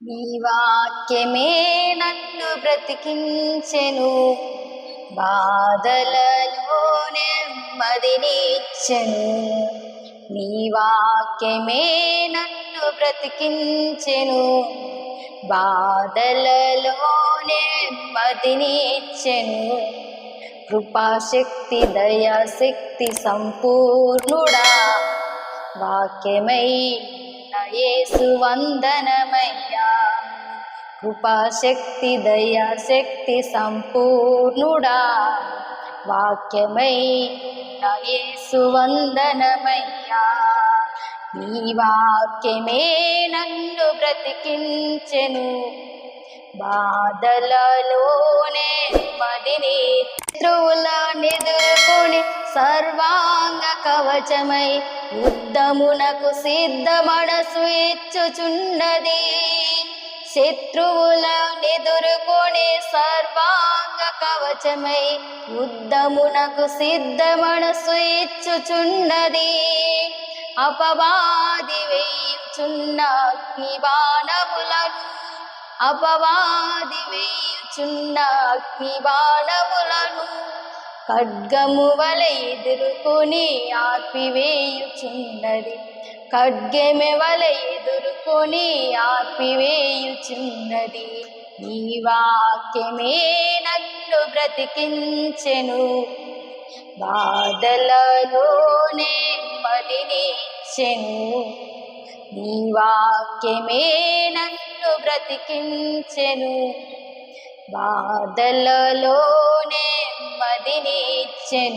నీ వాక్యమే నన్ను బ్రతికించెను, బాధలలో నెమ్మదినిచ్చెను. నీ వాక్యమే నన్ను బ్రతికించెను, బాధలలో నెమ్మదినిచ్చెను. కృపాశక్తి దయాశక్తి సంపూర్ణుడా, వాక్యమై యేసు వందనమయ్యా. కృపాశక్తి దయాశక్తి సంపూర్ణుడా, వాక్యమై యేసు వందనమయ్యా. నీ వాక్యమే నన్ను బ్రతికించెను, బాధలలోనే మదిని శత్రువులనెదుర్కొని సర్వాంగ కవచమై యుద్ధమునకు సిద్ధ మనసు ఇచ్చుచున్నది. శత్రువులనెదుర్కొని సర్వాంగ కవచమై యుద్ధమునకు సిద్ధ మనసు ఇచ్చుచున్నది. అపవాది వేయుచున్న అగ్ని బాణములను, అపవాది వేయుచున్న అగ్ని బాణములను ఖడ్గము వలె ఎదుర్కొని ఆర్పివేయుచున్నది. ఖడ్గము వలె ఎదుర్కొని ఆర్పివేయుచున్నది. నీ వాక్యమే నన్ను బ్రతికించెను, బాధలలోనే నెమ్మదినిచ్చెను. నీ వాక్యమే నన్ను బ్రతికించెను, బాధలలోనే నెమ్మదినిచ్చెను.